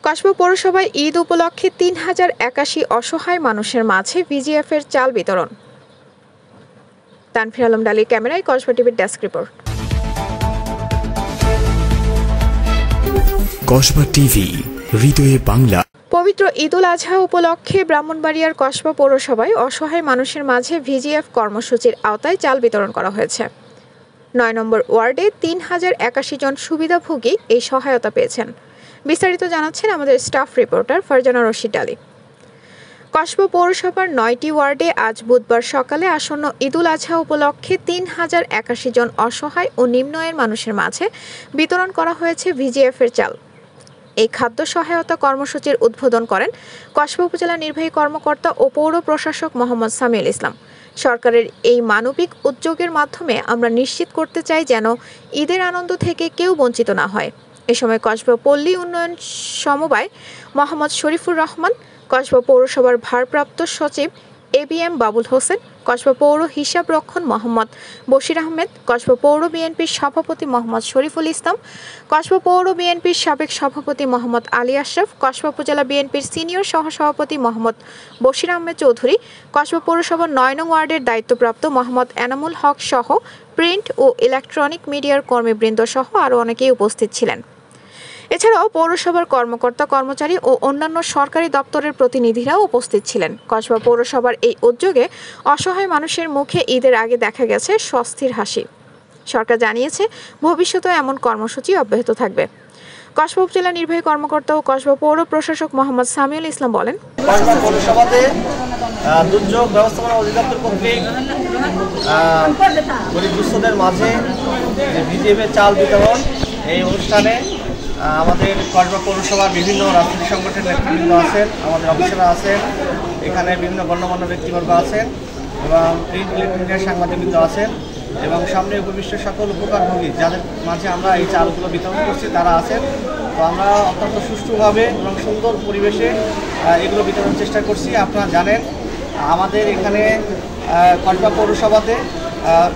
কসবা পৌরসভায় ঈদ উপলক্ষে ৩,০৮১ অসহায় মানুষের মাঝে ভিজিএফের চাল বিতরণ। তানভীর আলম ডালির ক্যামেরায় কসবা টিভির ডেস্ক রিপোর্ট। কসবা টিভি, হৃদয়ে বাংলা। পবিত্র ঈদুল আজহা উপলক্ষে ব্রাহ্মণবাড়িয়ার কসবা পৌরসভায় অসহায় মানুষের মাঝে ভিজিএফ কর্মসূচির আওতায় চাল বিতরণ করা হয়েছে। ৯ নম্বর ওয়ার্ডে ৩,০৮১ জন সুবিধাভোগী এই সহায়তা পেয়েছেন। বিস্তারিত জানাচ্ছেন আমাদের স্টাফ রিপোর্টার ফারজানা রশিদ আলী। কসবা পৌরসভার ৯টি ওয়ার্ডে আজ বুধবার সকালে আসন্ন ঈদুল আজহা উপলক্ষে ৩,০৮১ জন অসহায় ও নিম্ন আয়ের মানুষের মাঝে বিতরণ করা হয়েছে ভিজিএফের চাল। এই খাদ্য সহায়তা কর্মসূচির উদ্বোধন করেন কসবা উপজেলা নির্বাহী কর্মকর্তা ও পৌর প্রশাসক মোহাম্মদ সামিউল ইসলাম। সরকারের এই মানবিক উদ্যোগের মাধ্যমে আমরা নিশ্চিত করতে চাই যেন ঈদের আনন্দ থেকে কেউ বঞ্চিত না হয়। এ সময় কসবা পল্লী উন্নয়ন সমবায় মোহাম্মদ শরীফুর রহমান, কসবা পৌরসভার ভারপ্রাপ্ত সচিব ABM বাবুল হোসেন, কসবা পৌর হিসাব রক্ষণ মোহাম্মদ বশির আহমেদ, কসবা পৌর বিএনপির সভাপতি মোহাম্মদ শরীফুল ইসলাম, কসবা পৌর বিএনপির সাবেক সভাপতি মোহাম্মদ আলী আশরাফ, কসবা উপজেলা বিএনপির সিনিয়র সহসভাপতি মোহাম্মদ বশির আহমেদ চৌধুরী, কসবা পৌরসভার ৯ নং ওয়ার্ডের দায়িত্বপ্রাপ্ত মোহাম্মদ এনামুল হক সহ প্রিন্ট ও ইলেকট্রনিক মিডিয়ার কর্মীবৃন্দ সহ আরও অনেকেই উপস্থিত ছিলেন। এছাড়াও পৌরসভার কর্মকর্তা কর্মচারী ও অন্যান্য সরকারি দপ্তরের প্রতিনিধিরাও উপস্থিত ছিলেন। কসবা পৌরসভার এই উদ্যোগে অসহায় মানুষের মুখে ঈদের আগে দেখা গেছে স্বস্তির হাসি। সরকার জানিয়েছে ভবিষ্যতেও এমন কর্মসূচি অব্যাহত থাকবে। কসবা উপজেলা নির্বাহী কর্মকর্তা ও কসবা পৌর প্রশাসক মোহাম্মদ সামিউল ইসলাম বলেন, কসবা পৌরসভাতে দুর্যোগ ব্যবস্থাপনা অধিদপ্তর কর্তৃক গরিব দুস্থদের মাঝে ভিজিএফের চাল বিতরণ এই অনুষ্ঠানে আমাদের কসবা পৌরসভার বিভিন্ন রাজনৈতিক সংগঠনের নেতৃবৃন্দ আছেন, আমাদের অফিসাররা আছেন, এখানে বিভিন্ন গণ্যমান্য ব্যক্তিবর্গ আছেন এবং প্রিন্ট ইলেকট্রনিক সাংবাদিকবৃন্দ আছেন এবং সামনে উপবিষ্ট সকল উপকারভোগী যাদের মাঝে আমরা এই চালগুলো বিতরণ করছি তারা আছেন। তো আমরা অত্যন্ত সুষ্ঠুভাবে এবং সুন্দর পরিবেশে এগুলো বিতরণের চেষ্টা করছি। আপনারা জানেন আমাদের এখানে কসবা পৌরসভাতে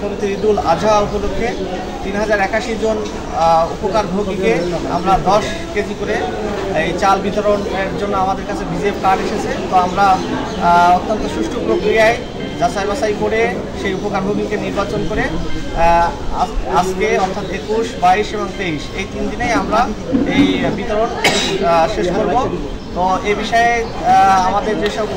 পবিত্র ঈদুল আজহা উপলক্ষে ৩,০৮১ জন উপকারভোগীকে আমরা 10 কেজি করে এই চাল বিতরণের জন্য আমাদের কাছে ভিজিএফ কার্ড এসেছে। তো আমরা অত্যন্ত সুষ্ঠু প্রক্রিয়ায় যাচাই বাছাই করে সেই উপকারভোগীকে নির্বাচন করে আজকে অর্থাৎ 21, 22 এবং 23 এই 3 দিনেই আমরা এই বিতরণ শেষ করব। তো এই বিষয়ে আমাদের যেসব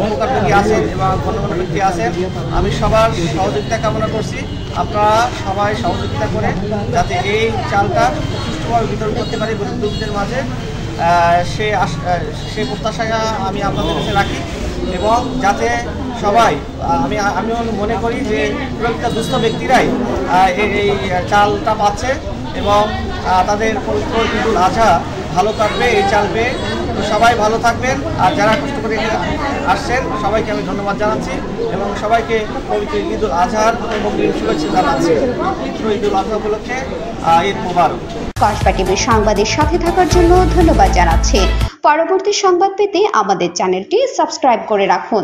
উপকারভোগী আছেন এবং গণ্যমান্য ব্যক্তি আছেন আমি সবার সহযোগিতা কামনা করছি। আপনারা সবাই সহযোগিতা করে যাতে এই চালটা সুষ্ঠুভাবে বিতরণ করতে পারি গরিব দুঃখীদের মাঝে সে প্রত্যাশা আমি আপনাদের কাছে রাখি এবং যাতে সবাই আমিও মনে করি যে প্রত্যেকটা দুস্থ ব্যক্তিরাই এই চালটা পাচ্ছে এবং তাদের পবিত্র ঈদুল আজহা ভালো কাটবে এই চাল পেয়ে। তো সবাই ভালো থাকবেন আর যারা কষ্ট করে আসছেন সবাইকে আমি ধন্যবাদ জানাচ্ছি এবং সবাইকে পবিত্র ঈদুল আজহার অগ্রিম শুভেচ্ছা জানাচ্ছি। পবিত্র ঈদুল আজহা উপলক্ষে ঈদ মোবারক। কসবা টিভির সংবাদের সাথে থাকার জন্য ধন্যবাদ জানাচ্ছি। পরবর্তী সংবাদ পেতে আমাদের চ্যানেলটি সাবস্ক্রাইব করে রাখুন।